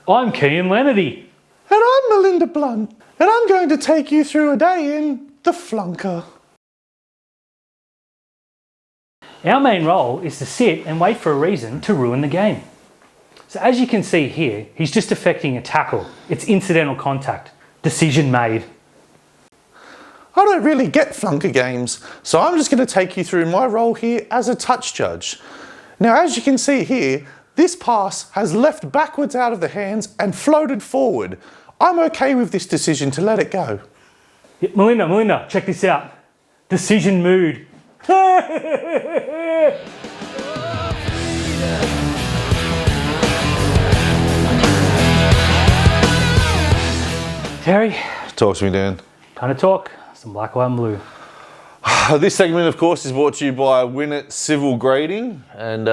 I'm Cian Lennerty. And I'm Melinda Blunt, and I'm going to take you through a day in the flunker. Our main role is to sit and wait for a reason to ruin the game. So as you can see here, he's just effecting a tackle. It's incidental contact. Decision made. I don't really get flunker games, so I'm just going to take you through my role here as a touch judge. Now, as you can see here, this pass has left backwards out of the hands and floated forward. I'm okay with this decision to let it go. Yeah, Melinda, check this out. Decision mood. Terry, Talk to me, Dan. time to talk. Some black, white and blue. This segment, of course, is brought to you by Win It Civil Grading. And,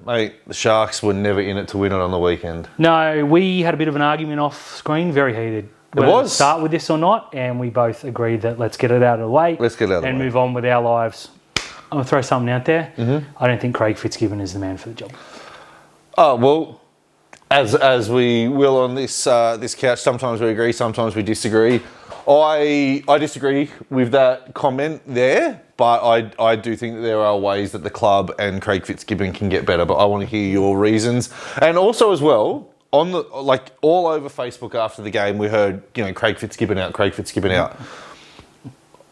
mate, the Sharks were never in it to win it on the weekend. No, we had a bit of an argument off screen, very heated. It was. To start with this or not, and we both agreed that let's get it out of the way. Let's get it out of the way. And move on with our lives. I'm going to throw something out there. I don't think Craig Fitzgibbon is the man for the job. Oh, well, as we will on this couch, sometimes we agree, sometimes we disagree. I disagree with that comment there, but I do think that there are ways that the club and Craig Fitzgibbon can get better, but I want to hear your reasons. And also as well, on the all over Facebook after the game, we heard, Craig Fitzgibbon out, Craig Fitzgibbon out.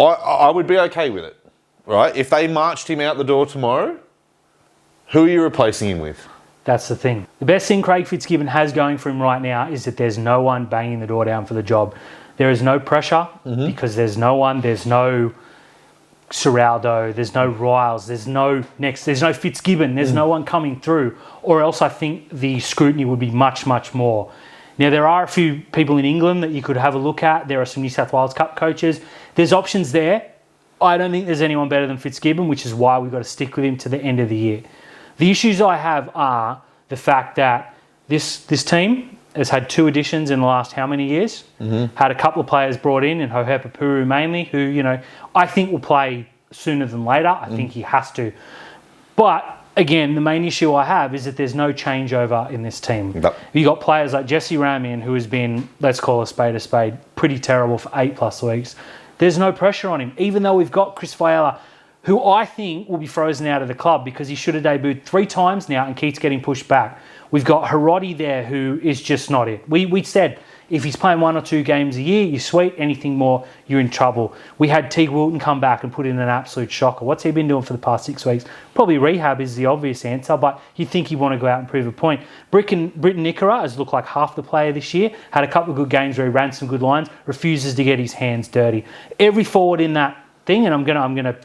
I would be okay with it, right? If they marched him out the door tomorrow, who are you replacing him with? That's the thing. The best thing Craig Fitzgibbon has going for him right now is that there's no one banging the door down for the job. There is no pressure because there's no one. There's no Seraldo. There's no Riles. There's no Fitzgibbon. There's no one coming through. Or else I think the scrutiny would be much, much more. Now, there are a few people in England that you could have a look at. There are some New South Wales Cup coaches. There's options there. I don't think there's anyone better than Fitzgibbon, which is why we've got to stick with him to the end of the year. The issues I have are the fact that this team has had 2 additions in the last how many years? Had a couple of players brought in Hohepa mainly, who, I think will play sooner than later. I think he has to. But, again, the main issue I have is that there's no changeover in this team. Yep. You got players like Jesse Ramian, who has been, let's call a spade, pretty terrible for 8+ weeks. There's no pressure on him, even though we've got Chris Viola, who I think will be frozen out of the club because he should have debuted 3 times now and keeps getting pushed back. We've got Hiroti there, who is just not it. We said if he's playing 1 or 2 games a year, you're sweet. Anything more, you're in trouble. We had Teague Wilton come back and put in an absolute shocker. What's he been doing for the past 6 weeks? Probably rehab is the obvious answer, but you'd think he'd want to go out and prove a point. Britton Nikora has looked like half the player this year. Had a couple of good games where he ran some good lines. Refuses to get his hands dirty. Every forward in that thing, and I'm gonna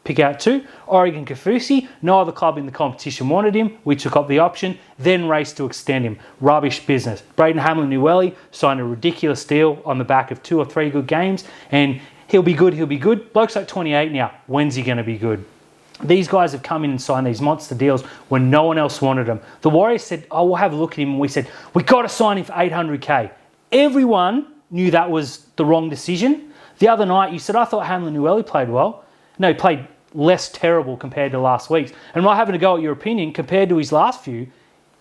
pick out 2. Oregon Kaufusi, no other club in the competition wanted him. We took up the option, then raced to extend him. Rubbish business. Braden Hamlin-Uele signed a ridiculous deal on the back of 2 or 3 good games, and he'll be good. Bloke's like 28 now. When's he going to be good? These guys have come in and signed these monster deals when no one else wanted them. The Warriors said, we'll have a look at him, and we said, we got to sign him for $800K. Everyone knew that was the wrong decision. The other night, you said, I thought Hamlin-Uele played well. No, he played less terrible compared to last week's. And not having to go at your opinion, compared to his last few,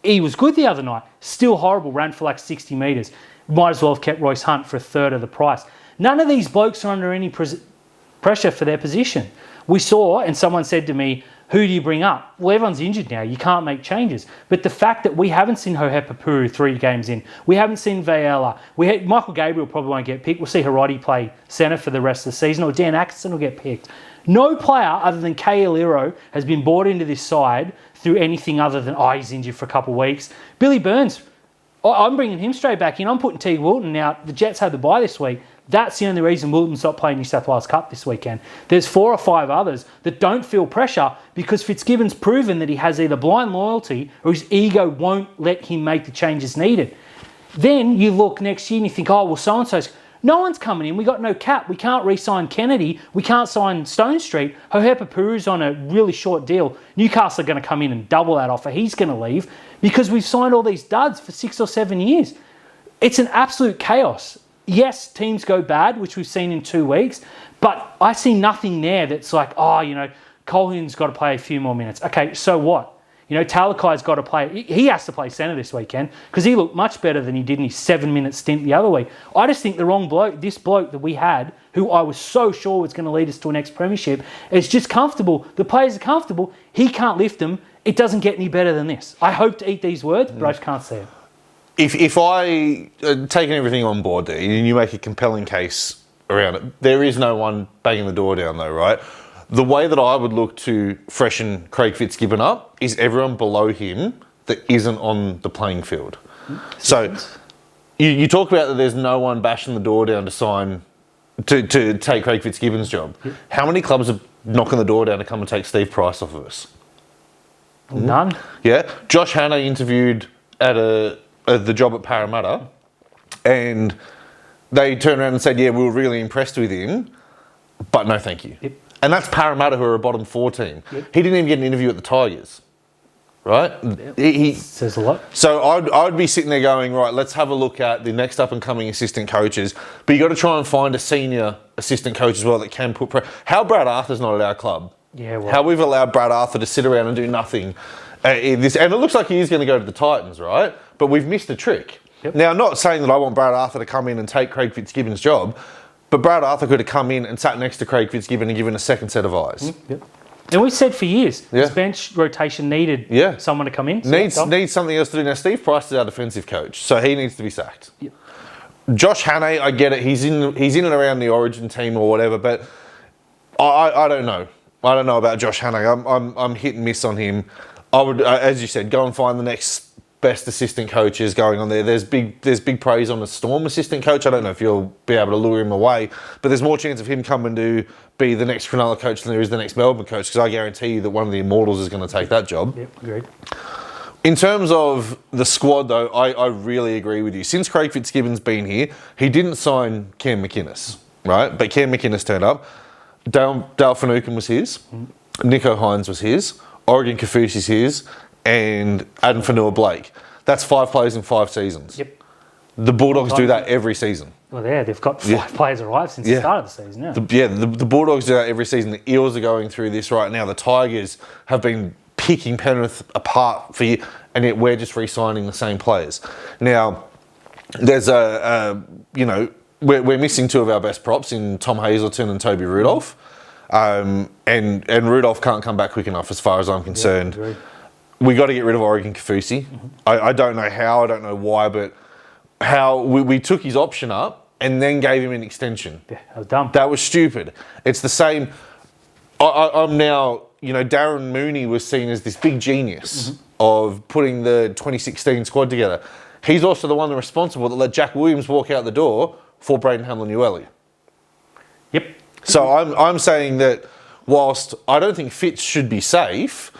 he was good the other night. Still horrible, ran for like 60 metres. Might as well have kept Royce Hunt for a third of the price. None of these blokes are under any pressure for their position. We saw, and someone said to me, who do you bring up? Well, everyone's injured now. You can't make changes. But the fact that we haven't seen Hohepa 3 games in, we haven't seen Viola, Michael Gabriel probably won't get picked. We'll see Hiroti play centre for the rest of the season, or Dan Atkinson will get picked. No player other than Kay Aliro has been brought into this side through anything other than, he's injured for a couple of weeks. Billy Burns, I'm bringing him straight back in. I'm putting Teague Wilton out. The Jets had the bye this week. That's the only reason Wilton's not playing New South Wales Cup this weekend. There's 4 or 5 others that don't feel pressure because Fitzgibbon's proven that he has either blind loyalty or his ego won't let him make the changes needed. Then you look next year and you think, so-and-so's... No one's coming in. We got no cap. We can't re-sign Kennedy. We can't sign Stone Street. Hohepa on a really short deal. Newcastle are going to come in and double that offer. He's going to leave because we've signed all these duds for 6 or 7 years. It's an absolute chaos. Yes, teams go bad, which we've seen in 2 weeks, but I see nothing there that's like, Colquhoun's got to play a few more minutes. Okay, so what? You know, Talakai's got to play. He has to play centre this weekend because he looked much better than he did in his 7-minute stint the other week. I just think the wrong bloke, this bloke that we had, who I was so sure was going to lead us to an next premiership, is just comfortable. The players are comfortable. He can't lift them. It doesn't get any better than this. I hope to eat these words, but I just can't see it. If I taking everything on board there, and you make a compelling case around it, there is no one banging the door down though, right? The way that I would look to freshen Craig Fitzgibbon up is everyone below him that isn't on the playing field. So you talk about that there's no one bashing the door down to sign, to take Craig Fitzgibbon's job. Yep. How many clubs are knocking the door down to come and take Steve Price off of us? None. Yeah. Josh Hannah interviewed at the job at Parramatta, and they turned around and said, yeah, we were really impressed with him, but no thank you. Yep. And that's Parramatta, who are a bottom 4 team. Yep. He didn't even get an interview at the Tigers, right? Yep. He Says a lot. So I'd be sitting there going, right, let's have a look at the next up-and-coming assistant coaches, but you got to try and find a senior assistant coach as well that can put pressure. How Brad Arthur's not at our club. Yeah, well. How we've allowed Brad Arthur to sit around and do nothing. In this, and it looks like he is going to go to the Titans, right? But we've missed a trick. Yep. Now, I'm not saying that I want Brad Arthur to come in and take Craig Fitzgibbon's job, but Brad Arthur could have come in and sat next to Craig Fitzgibbon and given a second set of eyes. Yep. And we said for years, Yeah. this bench rotation needed someone to come in. So Needs something else to do. Now, Steve Price is our defensive coach, so he needs to be sacked. Yep. Josh Hannah, I get it. He's in and around the Origin team or whatever, but I don't know. I don't know about Josh Hannah. I'm hit and miss on him. I would, as you said, go and find the next best assistant coaches going on there. There's big praise on the Storm assistant coach. I don't know if you'll be able to lure him away, but there's more chance of him coming to be the next Cronulla coach than there is the next Melbourne coach, because I guarantee you that one of the Immortals is going to take that job. Yep, agreed. In terms of the squad, though, I really agree with you. Since Craig Fitzgibbon's been here, he didn't sign Cam McInnes, right? But Cam McInnes turned up. Dale Finucane was his. Nicho Hines was his. Oregon Kaufusi's his. And Adam Fanua-Blake. That's 5 players in 5 seasons. Yep. The Bulldogs do that every season. Well, they've got 5 players arrived since the start of the season now. The Bulldogs do that every season. The Eels are going through this right now. The Tigers have been picking Penrith apart for you, and yet we're just re-signing the same players. Now, there's we're missing 2 of our best props in Tom Hazelton and Toby Rudolph. And Rudolph can't come back quick enough as far as I'm concerned. Yeah, we got to get rid of Oregon Kaufusi. I don't know how, I don't know why, but how we took his option up and then gave him an extension. Yeah, that was dumb. That was stupid. It's the same. I'm now, Darren Mooney was seen as this big genius of putting the 2016 squad together. He's also the one responsible that let Jack Williams walk out the door for Braden Hamlin-Uele. Yep. So I'm saying that whilst I don't think Fitz should be safe,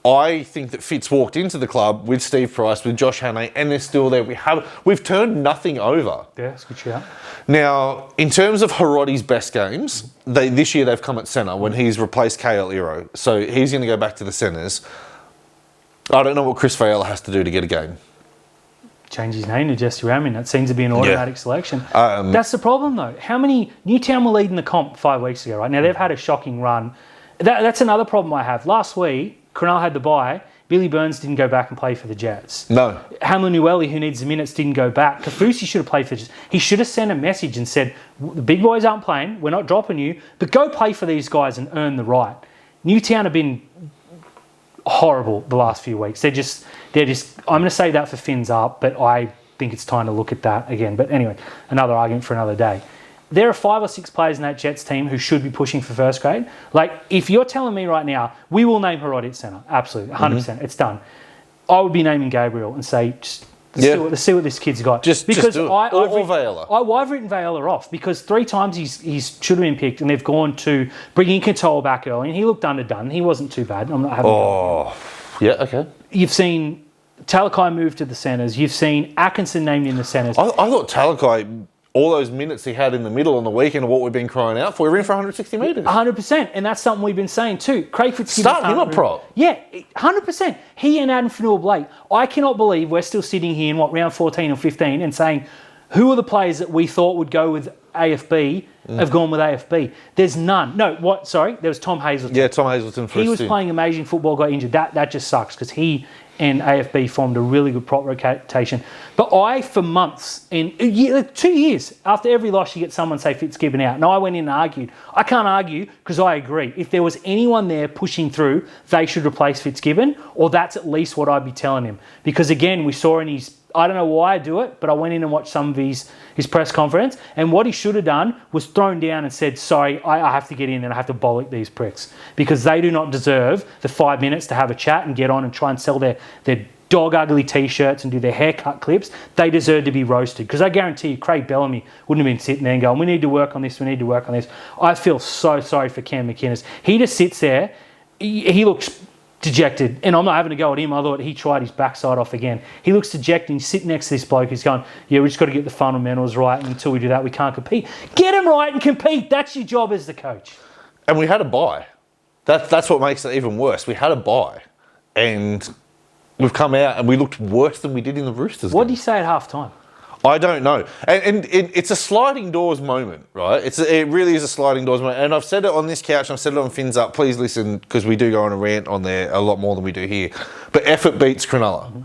I think that Fitz walked into the club with Steve Price, with Josh Hannah, and they're still there. We've turned nothing over. Yeah, that's a good shout. Now, in terms of Hirotti's best games, this year they've come at centre when he's replaced KL Iro. So he's going to go back to the centres. I don't know what Chris Vayala has to do to get a game. Change his name to Jesse Ramin. That seems to be an automatic selection. Um, That's the problem, though. How many... Newtown were leading the comp 5 weeks ago, right? Now, they've had a shocking run. That's another problem I have. Last week, Cronulla had the bye. Billy Burns didn't go back and play for the Jets. No. Hamlin-Uele, who needs the minutes, didn't go back. Kaufusi should have played for the Jets. He should have sent a message and said, the big boys aren't playing, we're not dropping you, but go play for these guys and earn the right. Newtown have been horrible the last few weeks. They're just I'm going to say that for fins up, but I think it's time to look at that again. But anyway, another argument for another day. There are 5 or 6 players in that Jets team who should be pushing for first grade. Like, if you're telling me right now, we will name Hirotti at centre, absolutely, 100%, it's done. I would be naming Gabriel and say, just let's see what this kid's got. Just do it. Or Vayala. I've written Vayala off because 3 times he's should have been picked, and they've gone to bringing Control back early, and he looked underdone. He wasn't too bad. I'm not having. Yeah, okay. You've seen Talakai move to the centres. You've seen Atkinson named in the centres. I thought Talakai, all those minutes he had in the middle on the weekend of what we've been crying out for, we're in for 160 metres. 100%, and that's something we've been saying too. Craig Fitzgibbon Start him up prop. Yeah, 100%. He and Adam Fanua-Blake. I cannot believe we're still sitting here in round 14 or 15 and saying Who are the players that we thought would go with AFB have gone with AFB? There's none. No, what? Sorry, there was Tom Hazelton. Yeah, Tom Hazelton. He was playing amazing football, got injured. That just sucks because he and AFB formed a really good prop rotation. But I, for months, and 2 years, after every loss, you get someone say Fitzgibbon out. And I went in and argued. I can't argue because I agree. If there was anyone there pushing through, they should replace Fitzgibbon, or that's at least what I'd be telling him. Because again, we saw in his, I don't know why I do it, but I went in and watched some of his press conference, and what he should have done was thrown down and said, sorry, I have to get in and I have to bollock these pricks because they do not deserve the 5 minutes to have a chat and get on and try and sell their dog ugly T-shirts and do their haircut clips. They deserve to be roasted because I guarantee you Craig Bellamy wouldn't have been sitting there and going, we need to work on this, we need to work on this. I feel so sorry for Cam McInnes. He just sits there, he looks dejected, and I'm not having to go at him. I thought he tried his backside off again. He looks dejected. He's sitting next to this bloke. He's going, yeah, we just got to get the fundamentals right, and until we do that, we can't compete. Get him right and compete. That's your job as the coach. And we had a bye. That's what makes it even worse. We had a bye, and we've come out and we looked worse than we did in the Roosters. What did he say at half time? I don't know. And it's a sliding doors moment, right? It really is a sliding doors moment. And I've said it on this couch, and I've said it on Fins Up. Please listen, because we do go on a rant on there a lot more than we do here. But effort beats Cronulla.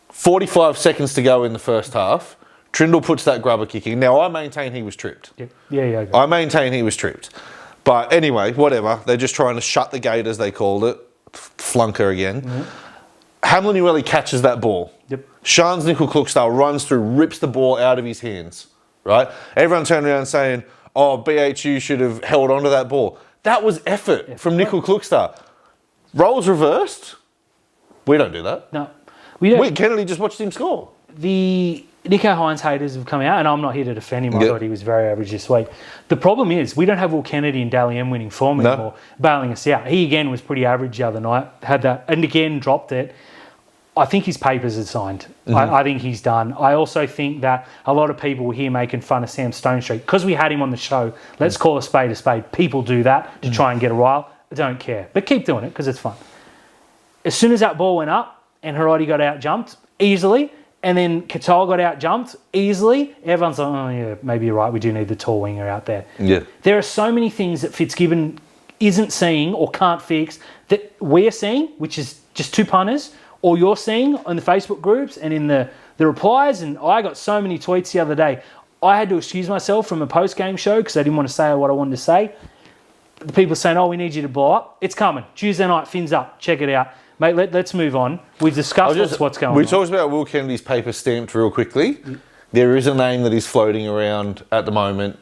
45 seconds to go in the first half. Trindle puts that grubber kick in. Now, I maintain he was tripped. Yeah. I maintain he was tripped. But anyway, whatever. They're just trying to shut the gate, as they called it. Flunker again. Hamlin Ueli catches that ball. Shans Nickel-Klukstall runs through, rips the ball out of his hands, right? Everyone turned around saying, oh, BHU should have held onto that ball. That was effort from Nickel-Klukstall. Roles reversed. We don't do that. No. We don't. Kennedy just watched him score. The Nico Hines haters have come out, and I'm not here to defend him. I thought he was very average this week. The problem is we don't have Will Kennedy and Dally M winning form anymore, bailing us out. He, again, was pretty average the other night, had that, and again, dropped it. I think his papers are signed. I think he's done. I also think that a lot of people were here making fun of Sam Stonestreet. Because we had him on the show, let's call a spade a spade. People do that to try and get a rile. I don't care. But keep doing it because it's fun. As soon as that ball went up and Harodi got out jumped easily, and then Katoa got out jumped easily, everyone's like, oh yeah, maybe you're right, we do need the tall winger out there. Yeah. There are so many things that Fitzgibbon isn't seeing or can't fix that we're seeing, which is just two punters, or you're seeing on the Facebook groups and in the replies, and I got so many tweets the other day. I had to excuse myself from a post-game show because I didn't want to say what I wanted to say. The people saying, oh, we need you to blow up. It's coming. Tuesday night, Fins Up. Check it out. Mate, let's move on. We've discussed what's going on. We talked about Will Kennedy's paper stamped real quickly. There is a name that is floating around at the moment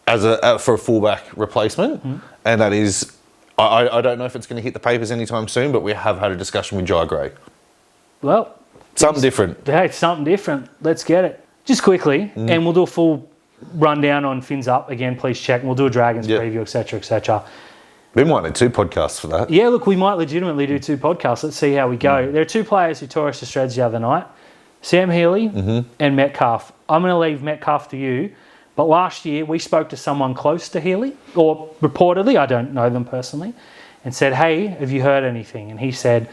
as for a fullback replacement, and that is... I don't know if it's going to hit the papers anytime soon, but we have had a discussion with Jai Gray. Well... Something different. Hey, it's something different. Let's get it. Just quickly, and we'll do a full rundown on Fins Up. Again, please check. And we'll do a Dragons preview, etc., etc. We might need 2 podcasts for that. Yeah, look, we might legitimately do 2 podcasts. Let's see how we go. There are 2 players who tore us to shreds the other night. Sam Healy and Metcalf. I'm going to leave Metcalf to you. But last year, we spoke to someone close to Healy, or reportedly, I don't know them personally, and said, hey, have you heard anything? And he said,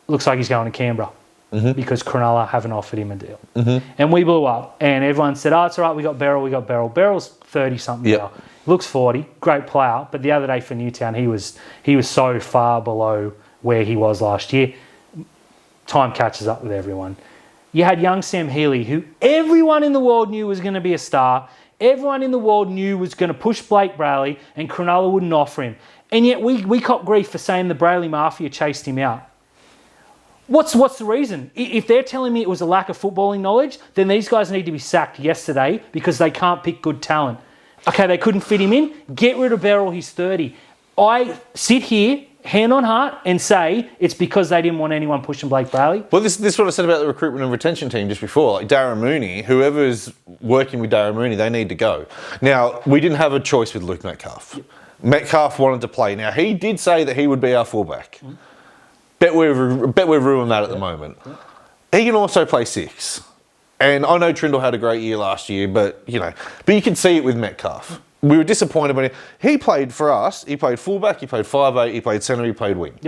looks like he's going to Canberra because Cronulla haven't offered him a deal. And we blew up, and everyone said, oh, it's all right, we got Beryl. Beryl's 30-something now. Looks 40, great player, but the other day for Newtown, he was so far below where he was last year. Time catches up with everyone. You had young Sam Healy, who everyone in the world knew was going to be a star. Everyone in the world knew was going to push Blake Brayley, and Cronulla wouldn't offer him. And yet we caught grief for saying the Brayley Mafia chased him out. What's the reason? If they're telling me it was a lack of footballing knowledge, then these guys need to be sacked yesterday because they can't pick good talent. Okay, they couldn't fit him in. Get rid of Beryl, he's 30. I sit here, hand on heart, and say it's because they didn't want anyone pushing Blake Brayley. Well, this is what I said about the recruitment and retention team just before. Like Darren Mooney, whoever's working with Darren Mooney, they need to go. Now, we didn't have a choice with Luke Metcalf. Metcalf wanted to play. Now, he did say that he would be our fullback. Bet we've ruined that at the moment. He can also play 6. And I know Trindle had a great year last year, but you can see it with Metcalf. We were disappointed when he played for us. He played fullback, he played 5'8", he played centre, he played wing.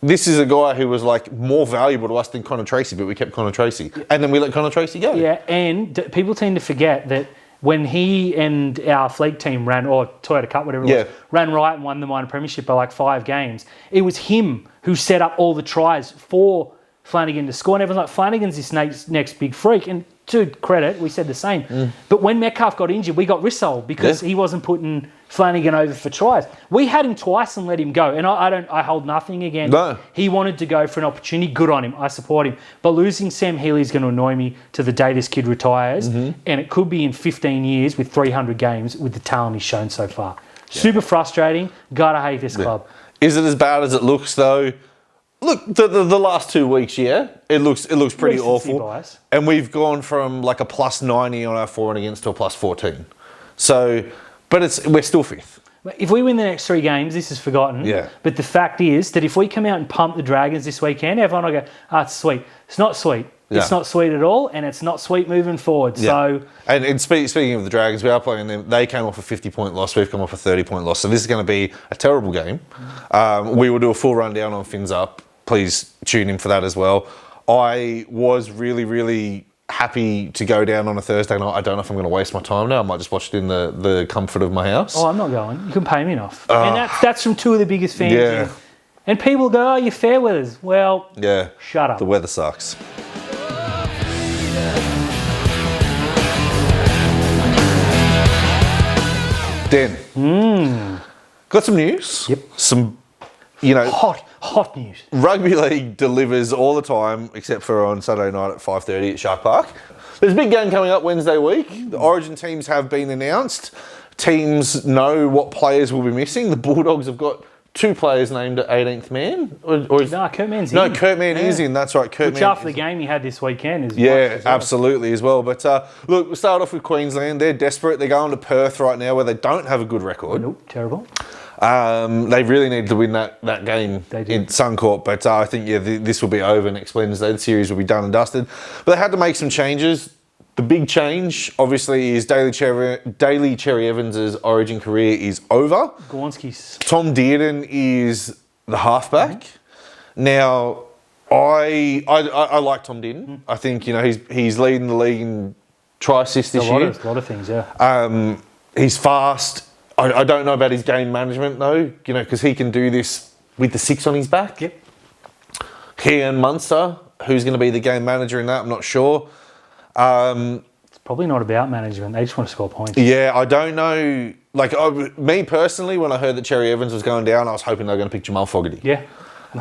this is a guy who was like more valuable to us than Connor Tracy, but we kept Connor Tracy. And then we let Connor Tracy go. Yeah, and people tend to forget that when he and our fleet team ran, or Toyota Cup, whatever it was, ran right and won the minor premiership by like 5 games, it was him who set up all the tries for Flanagan to score. And everyone's like, Flanagan's this next big freak. And to credit, we said the same. But when Metcalf got injured, we got Rissell because he wasn't putting Flanagan over for tries. We had him twice and let him go. And I hold nothing against. No. He wanted to go for an opportunity. Good on him. I support him. But losing Sam Healy is going to annoy me to the day this kid retires. And it could be in 15 years with 300 games with the talent he's shown so far. Super frustrating. Gotta hate this club. Is it as bad as it looks though? Look, the last 2 weeks, it looks pretty awful. Bias. And we've gone from like a plus 90 on our for and against to a plus 14. So, but we're still 5th. If we win the next 3 games, this is forgotten. Yeah. But the fact is that if we come out and pump the Dragons this weekend, everyone will go, it's sweet. It's not sweet. It's not sweet at all, and it's not sweet moving forward. Yeah. So, and speaking of the Dragons, we are playing them. They came off a 50-point loss. We've come off a 30-point loss. So this is going to be a terrible game. We will do a full rundown on Fins Up. Please tune in for that as well. I was really, really happy to go down on a Thursday night. I don't know if I'm going to waste my time now. I might just watch it in the comfort of my house. I'm not going. You can pay me enough. And that's from 2 of the biggest fans. Yeah. And people go, you're fair weathers. Well, shut up. The weather sucks. Dan. Got some news. Yep. Some, Hot news. Rugby league delivers all the time, except for on Saturday night at 5:30 at Shark Park. There's a big game coming up Wednesday week. The Origin teams have been announced. Teams know what players will be missing. The Bulldogs have got 2 players named at 18th man. Kurt Mann's in. No, Kurt Mann is in. That's right. Kurt Which Mann after the game he had this weekend is absolutely as well. But look, we'll start off with Queensland. They're desperate. They're going to Perth right now where they don't have a good record. Nope, terrible. They really need to win that game in Suncorp, but I think this will be over next Wednesday. The series will be done and dusted. But they had to make some changes. The big change, obviously, is Daly Cherry Evans' Origin career is over. Gornsky's. Tom Dearden is the halfback. Now, I like Tom Dearden. I think he's leading the league in try assist this year. A lot of things, yeah. He's fast. I don't know about his game management though, because he can do this with the 6 on his back. Yep. He and Munster, who's going to be the game manager in that, I'm not sure. It's probably not about management. They just want to score points. Yeah, I don't know. Like me personally, when I heard that Cherry Evans was going down, I was hoping they were going to pick Jamal Fogarty. Yeah.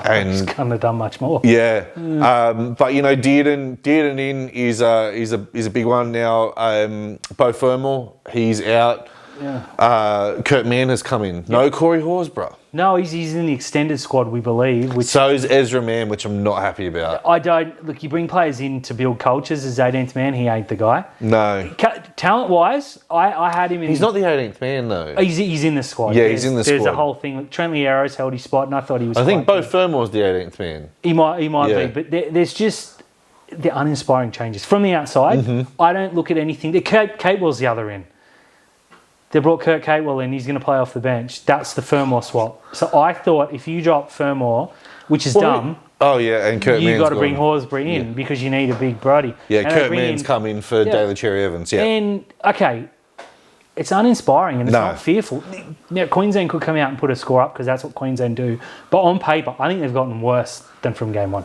And he's couldn't have done much more. Yeah. But Dearden in is a big one now. Bo Fermor, he's out. Yeah. Kurt Mann has come in. No Corey Horsburgh. No, he's in the extended squad, we believe. So's Ezra Mann, which I'm not happy about. You bring players in to build cultures as 18th man, he ain't the guy. No. Talent-wise, I had him in... He's not the 18th man, though. He's in the squad. Yeah, he's in the squad. There's a whole thing. Trent Arrows held his spot, and I thought he was I think Bo Fermor's the 18th man. He might be, but there's just the uninspiring changes. From the outside, I don't look at anything... Catewell's the other end. They brought Kurt Catewell in, he's going to play off the bench. That's the Fermor swap. So I thought if you drop Fermor, which is dumb... and Kurt Mann's you've got to bring Horsburgh in because you need a big Brody. Yeah, and Kurt Mann's come in for Daly Cherry Evans, And, it's uninspiring and it's not fearful. Now, Queensland could come out and put a score up because that's what Queensland do. But on paper, I think they've gotten worse than from game 1.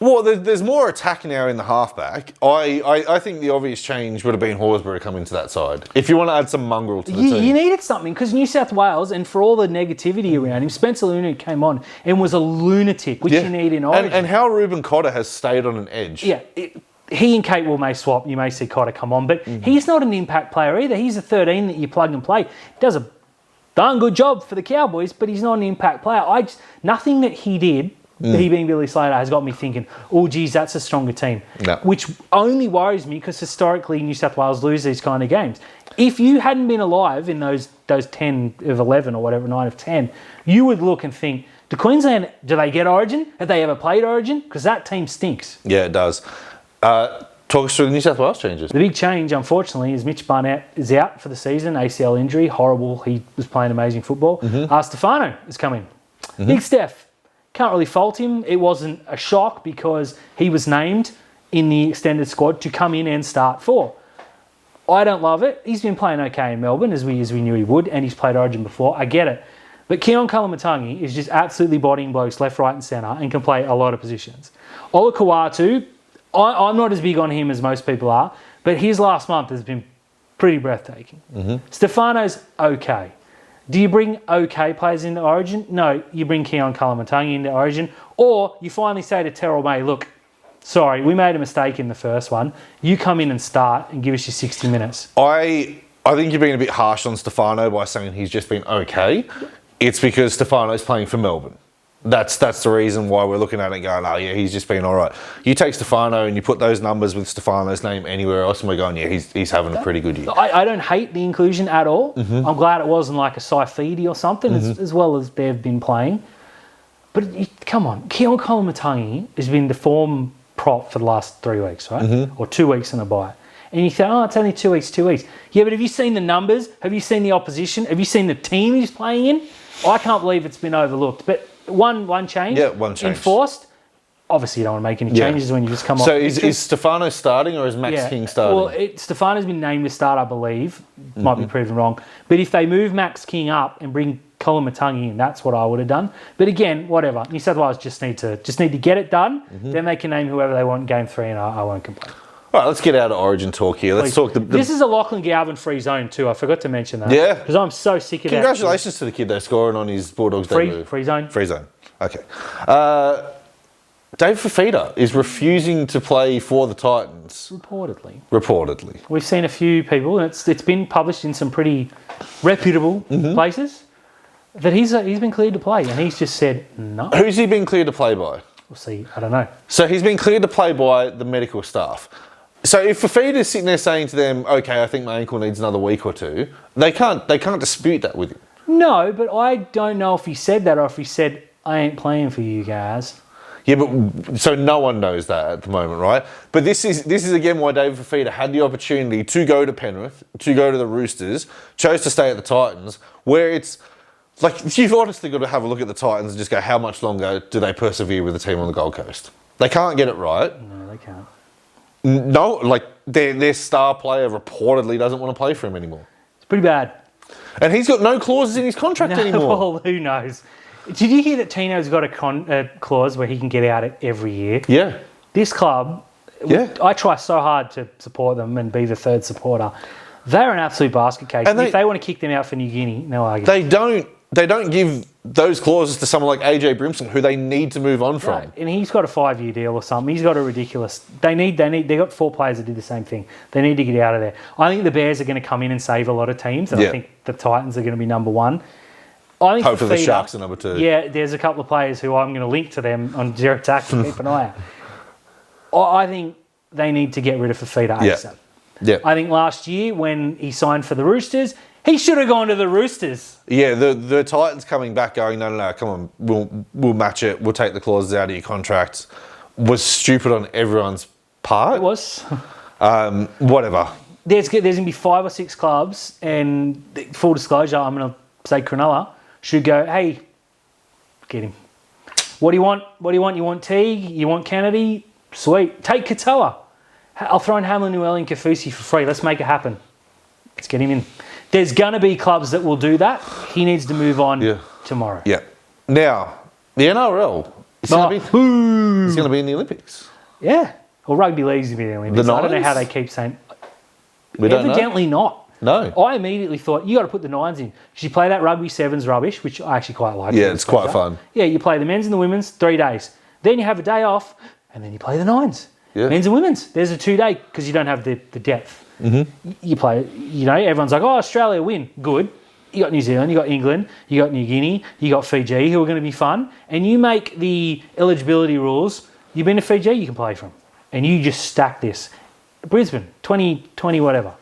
Well, there's more attack now in the halfback. I think the obvious change would have been Horsburgh coming to that side. If you want to add some mongrel to the team. You needed something because New South Wales, and for all the negativity around him, Spencer Luna came on and was a lunatic, which you need in Origin. And how Ruben Cotter has stayed on an edge. Yeah. He and Catewell may swap. You may see Cotter come on. But he's not an impact player either. He's a 13 that you plug and play. Does a darn good job for the Cowboys, but he's not an impact player. Nothing that he did... He being Billy Slater has got me thinking, oh, geez, that's a stronger team. No. Which only worries me because historically New South Wales lose these kind of games. If you hadn't been alive in those 10 of 11 or whatever, 9 of 10, you would look and think, do they get Origin? Have they ever played Origin? Because that team stinks. Yeah, it does. Talk us through the New South Wales changes. The big change, unfortunately, is Mitch Barnett is out for the season, ACL injury, horrible. He was playing amazing football. Stefano is coming. Big Steph. Can't really fault him. It wasn't a shock because he was named in the extended squad to come in and start for. I don't love it. He's been playing okay in Melbourne, as we knew he would, and he's played Origin before. I get it. But Keon Kalamatangi is just absolutely bodying blokes left, right and centre and can play a lot of positions. Ola Kawatu, I'm not as big on him as most people are, but his last month has been pretty breathtaking. Stefano's okay. Do you bring okay players into Origin? No, you bring Keon Kalamatangi into Origin, or you finally say to Terrell May, look, sorry, we made a mistake in the first one. You come in and start and give us your 60 minutes. I think you're being a bit harsh on Stefano by saying he's just been okay. It's because Stefano's playing for Melbourne. That's the reason why we're looking at it going, oh yeah, he's just been all right. You take Stefano and you put those numbers with Stefano's name anywhere else and we're going, yeah, he's having a pretty good year. I don't hate the inclusion at all. I'm glad it wasn't like a Saifidi or something, as well as they've been playing. But come on, Keon Kalamatangi has been the form prop for the last 3 weeks, right? Or 2 weeks in a bye. And you think, oh, it's only 2 weeks, 2 weeks. Yeah, but have you seen the numbers? Have you seen the opposition? Have you seen the team he's playing in? I can't believe it's been overlooked. But one change. Yeah, one change. Enforced. Obviously, you don't want to make any changes when you just come off. So is Stefano starting or is Max King starting? Well, Stefano's been named to start, I believe. Might be proven wrong. But if they move Max King up and bring Kalamatangi in, that's what I would have done. But again, whatever. New South Wales just need to get it done. Then they can name whoever they want in Game 3 and I won't complain. All right, let's get out of Origin talk here. Let's talk. This is a Lachlan Galvin free zone too. I forgot to mention that. Yeah. Because I'm so sick of that. Congratulations to the kid though, scoring on his Bulldogs debut. Free zone. Free zone. Okay. Dave Fafita is refusing to play for the Titans. Reportedly. We've seen a few people, and it's been published in some pretty reputable places, that he's been cleared to play, and he's just said no. Who's he been cleared to play by? We'll see. I don't know. So he's been cleared to play by the medical staff. So if Fafita's sitting there saying to them, okay, I think my ankle needs another week or two, they can't dispute that with him. No, but I don't know if he said that or if he said, I ain't playing for you guys. Yeah, but so no one knows that at the moment, right? But this is again why David Fafita had the opportunity to go to Penrith, to go to the Roosters, chose to stay at the Titans, where it's like you've honestly got to have a look at the Titans and just go, how much longer do they persevere with the team on the Gold Coast? They can't get it right. No, they can't. No, like their star player reportedly doesn't want to play for him anymore. It's pretty bad. And he's got no clauses in his contract anymore. Well, who knows? Did you hear that Tino's got a clause where he can get out every year? Yeah. This club, I try so hard to support them and be the third supporter. They're an absolute basket case. And if they want to kick them out for New Guinea, no argument. They don't give those clauses to someone like AJ Brimson, who they need to move on from. Right. And he's got a 5-year deal or something. He's got a ridiculous. They got 4 players that did the same thing. They need to get out of there. I think the Bears are going to come in and save a lot of teams, and I think the Titans are going to be number 1. I think hopefully the Sharks are number 2. Yeah, there's a couple of players who I'm going to link to them on Zero Attack and keep an eye out. I think they need to get rid of Fafita ASAP. Yeah. I think last year when he signed for the Roosters, he should have gone to the Roosters. Yeah, the Titans coming back going, no, come on, we'll match it, we'll take the clauses out of your contract, was stupid on everyone's part. It was. Whatever. There's going to be 5 or 6 clubs, and full disclosure, I'm going to say Cronulla should go, hey, get him. What do you want? You want Teague? You want Kennedy? Sweet. Take Katoa. I'll throw in Hamlin, Nueli and Kafusi for free. Let's make it happen. Let's get him in. There's going to be clubs that will do that. He needs to move on tomorrow. Yeah. Now, the NRL is going to be in the Olympics. Yeah. Well, rugby league's going to be in the Olympics. I don't know how they keep saying. Evidently not. No. I immediately thought, you got to put the 9s in. Because you play that rugby 7s rubbish, which I actually quite like. Yeah, it's quite fun. Yeah, you play the men's and the women's 3 days. Then you have a day off, and then you play the 9s. Yeah. Men's and women's. There's a 2-day because you don't have the depth. You play, everyone's like, oh, Australia win. Good. You got New Zealand, you got England, you got New Guinea, you got Fiji, who are going to be fun. And you make the eligibility rules. You've been to Fiji, you can play from. And you just stack this. Brisbane, 2020, whatever.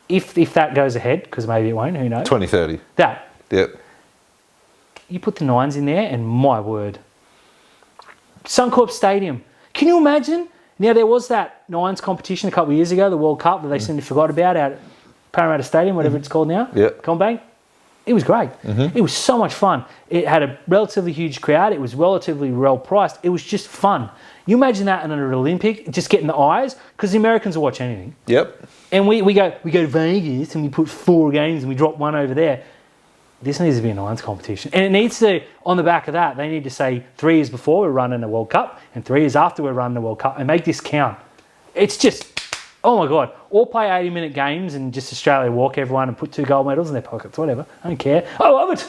If that goes ahead, because maybe it won't, who knows? 2030. That. Yep. You put the 9s in there, and my word. Suncorp Stadium. Can you imagine? Now, there was that 9s competition a couple of years ago, the World Cup, that they seemed to forgot about out at Parramatta Stadium, whatever it's called now. Yeah. Combank. It was great. It was so much fun. It had a relatively huge crowd. It was relatively well priced. It was just fun. You imagine that in an Olympic, just getting the eyes, because the Americans will watch anything. Yep. And we go to Vegas and we put 4 games and we drop one over there. This needs to be an Lions competition. And it needs to, on the back of that, they need to say 3 years before we're running the World Cup and 3 years after we're running the World Cup and make this count. It's just, oh my God, all play 80-minute games and just Australia walk everyone and put 2 gold medals in their pockets, whatever. I don't care. I love it.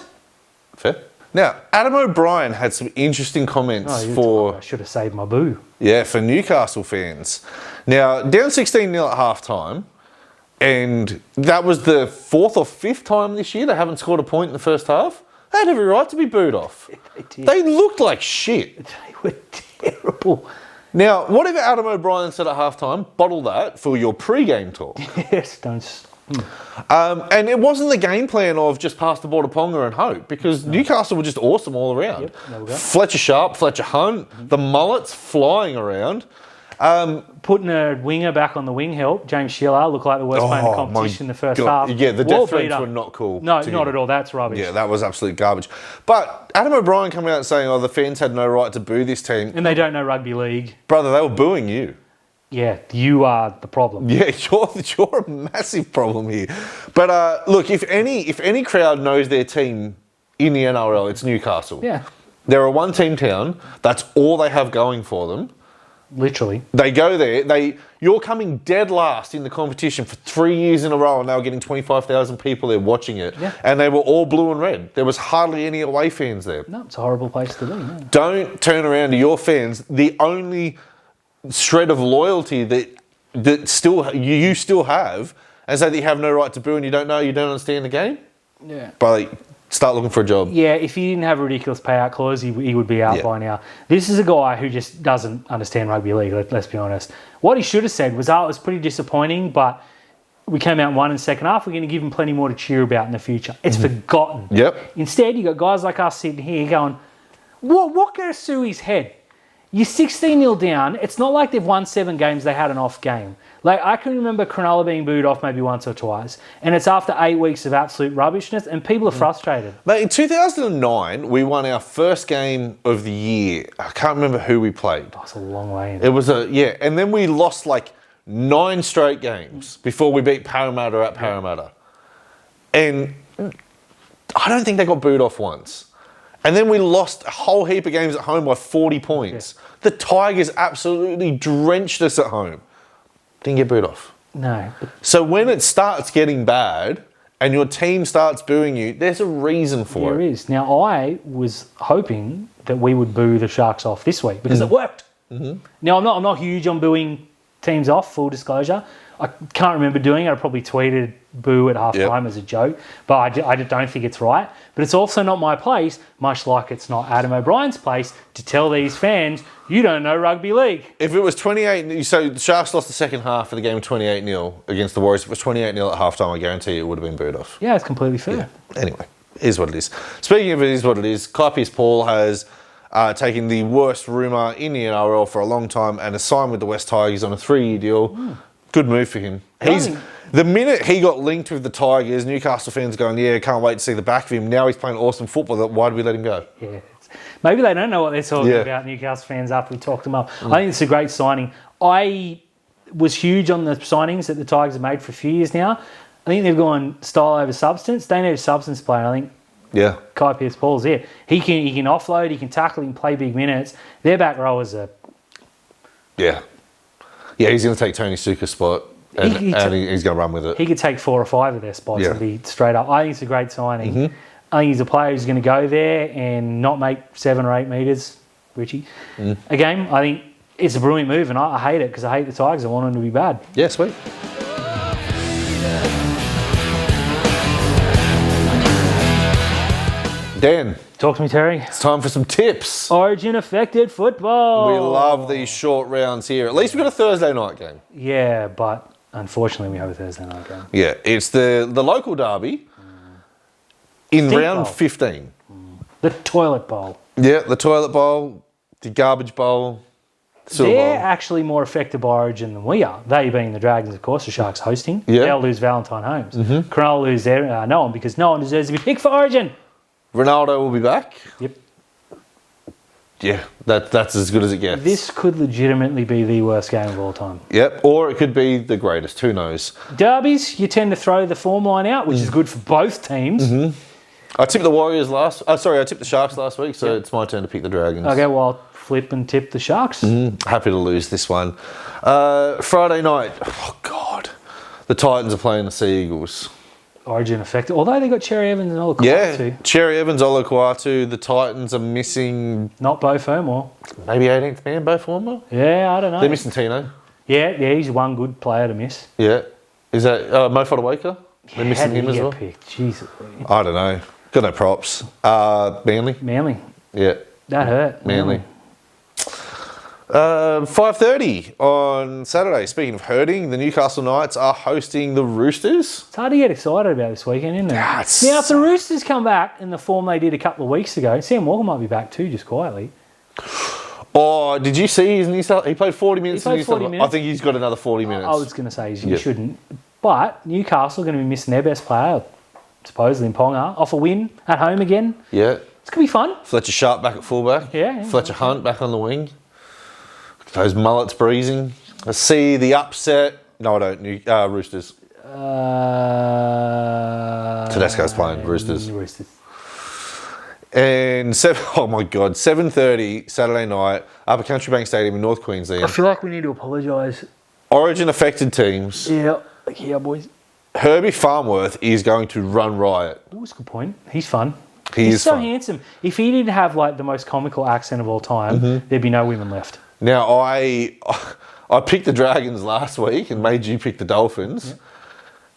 Fair. Now, Adam O'Brien had some interesting comments I should have saved my boo. for Newcastle fans. Now, down 16-0 at half-time, and that was the 4th or 5th time this year they haven't scored a point in the first half. They had every right to be booed off. They did. They looked like shit. They were terrible. Now, whatever Adam O'Brien said at halftime, bottle that for your pre-game talk. Yes, don't. And it wasn't the game plan of just pass the ball to Ponga and hope, because Newcastle were just awesome all around. Yep, there we go. Fletcher Sharp, Fletcher Hunt, the mullets flying around. Putting a winger back on the wing helped. James Shearer looked like the worst player in the competition in the first half. Yeah, the Wall death threats beater. were not cool. No, not at all. That's rubbish. Yeah, that was absolute garbage. But Adam O'Brien coming out and saying, the fans had no right to boo this team. And they don't know rugby league. Brother, they were booing you. Yeah, you are the problem. Yeah, you're a massive problem here. But look, if any crowd knows their team in the NRL, it's Newcastle. Yeah, They're a one-team town. That's all they have going for them. literally. They go there. You're coming dead last in the competition for 3 years in a row, and they were getting 25,000 people there watching it. Yeah. And they were all blue and red. There was hardly any away fans there. No, it's a horrible place to be. No. Don't turn around to your fans. The only shred of loyalty that still you still have, and say that you have no right to boo and you don't understand the game. Yeah. But start looking for a job. Yeah, if he didn't have a ridiculous payout clause, he would be out by now. This is a guy who just doesn't understand rugby league, let's be honest. What he should have said was, it was pretty disappointing, but we came out and won in the second half. We're going to give him plenty more to cheer about in the future. It's forgotten. Yep. Instead, you got guys like us sitting here going, what goes through his head? You're 16-0 down. It's not like they've won 7 games, they had an off game. Like, I can remember Cronulla being booed off maybe once or twice, and it's after 8 weeks of absolute rubbishness, and people are frustrated. Mate, in 2009, we won our first game of the year. I can't remember who we played. That's a long way in. It was and then we lost like 9 straight games before we beat Parramatta at Parramatta. And I don't think they got booed off once. And then we lost a whole heap of games at home by 40 points. Yeah. The Tigers absolutely drenched us at home. Didn't get booed off. No. So when it starts getting bad and your team starts booing you, there's a reason for it. There is. Now, I was hoping that we would boo the Sharks off this week because it worked. Mm-hmm. Now, I'm not huge on booing teams off, full disclosure. I can't remember doing it. I probably tweeted boo at halftime as a joke, but I don't think it's right. But it's also not my place, much like it's not Adam O'Brien's place, to tell these fans, you don't know rugby league. If it was 28, so the Sharks lost the second half of the game 28-0 against the Warriors. If it was 28-0 at halftime, I guarantee it would have been booed off. Yeah, it's completely fair. Yeah. Anyway, it is what it is. Speaking of it is what it is, Kai Pearce-Paul has taken the worst rumour in the NRL for a long time and has signed with the West Tigers on a 3-year deal. Good move for him. The minute he got linked with the Tigers, Newcastle fans going, can't wait to see the back of him. Now he's playing awesome football. Why did we let him go? Yeah. Maybe they don't know what they're talking about, Newcastle fans, after we talked them up. I think it's a great signing. I was huge on the signings that the Tigers have made for a few years now. I think they've gone style over substance. They need a substance player. I think Kai Pearce-Paul's it. He can offload, he can tackle, he can play big minutes. Their back rowers are... Yeah, he's going to take Tony Suka's spot and he's going to run with it. He could take 4 or 5 of their spots and be straight up. I think it's a great signing. Mm-hmm. I think he's a player who's going to go there and not make 7 or 8 metres, Richie. Again, I think it's a brilliant move, and I hate it because I hate the Tigers. I want them to be bad. Yeah, sweet. Dan. Talk to me, Terry. It's time for some tips. Origin affected football. We love these short rounds here. At least we've got a Thursday night game. Yeah, but unfortunately we have a Thursday night game. Yeah, it's the local derby in Stink round bowl. 15. The toilet bowl. Yeah, the toilet bowl, the garbage bowl, Silver. They're actually more affected by Origin than we are. They being the Dragons, of course, the Sharks hosting. Yeah. They'll lose Valentine Holmes. Cronulla lose their no one because no one deserves to be picked for Origin. Ronaldo will be back. Yep. Yeah, that's as good as it gets. This could legitimately be the worst game of all time. Yep, or it could be the greatest. Who knows? Derbies, you tend to throw the form line out, which is good for both teams. I tipped the Warriors I tipped the Sharks last week, so it's my turn to pick the Dragons. Okay, well, I'll flip and tip the Sharks. Happy to lose this one. Friday night. Oh, God. The Titans are playing the Sea Eagles. Origin affected. Although they got Cherry Evans and all Yeah, too. Cherry Evans, Olukwatu. The Titans are missing Not Bo Fermor. maybe 18th man, Bo Former. Yeah, I don't know. They're missing Tino. Yeah, he's one good player to miss. Yeah. Is that Mo Fodawaker? They're missing How did him he as get well. picked? Jesus. I don't know. Got no props. Manly. Manly. Yeah, That hurt. Manly. 5:30 on Saturday. Speaking of hurting, the Newcastle Knights are hosting the Roosters. It's hard to get excited about this weekend, isn't it? Ah, it's- Now, if the Roosters come back in the form they did a couple of weeks ago, Sam Walker might be back too, just quietly. Oh, did you see his New South? He played 40 minutes. He played in New South 40 Wales. minutes. I think he's got another 40 minutes. I was going to say you Yeah. shouldn't. But Newcastle are going to be missing their best player, supposedly in Ponga, off a win at home again. Yeah. It's going to be fun. Fletcher Sharp back at fullback. Yeah. Fletcher Hunt back on the wing. Those mullets breezing. I see the upset. No, I don't. Roosters. Tedesco's playing Roosters. Roosters. And oh my God, 7:30 Saturday night, Upper Country Bank Stadium in North I Queensland. feel like we need to apologise. Origin affected teams. Yeah, boys. Herbie Farmworth is going to run riot. Oh, that's a good point. He's fun. He He's is so fun. handsome. If he didn't have like the most comical accent of all time, there'd be no women left. Now I picked the Dragons last week and made you pick the Dolphins,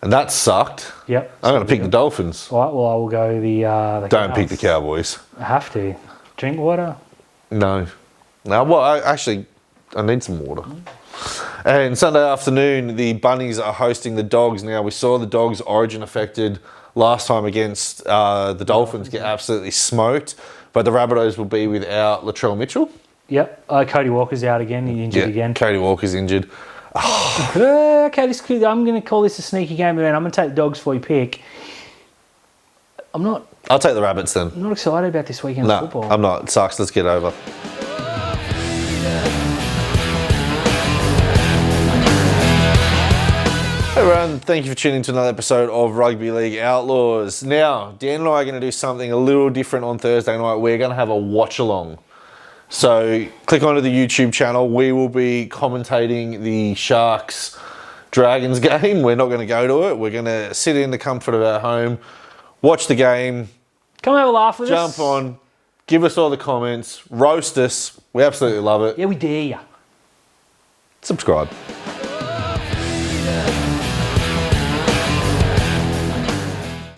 and that sucked. Yep. I'm going to pick the Dolphins. All right, well, I will go the Don't pick the Cowboys. I have to. Drink water. No. Well, I need some water. And Sunday afternoon, the Bunnies are hosting the Dogs. Now, we saw the Dogs Origin affected last time against the Dolphins get absolutely smoked, but the Rabbitohs will be without Latrell Mitchell. Yep. Cody Walker's out again. He's injured again. Cody Walker's injured. Okay, I'm going to call this a sneaky game event. I'm going to take the Dogs for your pick. I'm not I'll take the Rabbits then. excited about this weekend No, football. I'm not. It sucks. Let's get over. Hey everyone, thank you for tuning in to another episode of Rugby League Outlaws. Now, Dan and I are going to do something a little different on Thursday night. We're going to have a watch along. So click onto the YouTube channel. We will be commentating the Sharks Dragons game. We're not going to go to it. We're going to sit in the comfort of our home, watch the game, Come have a laugh with us. jump on, give us all the comments, roast us. We absolutely love it. Yeah, we dare you. Subscribe.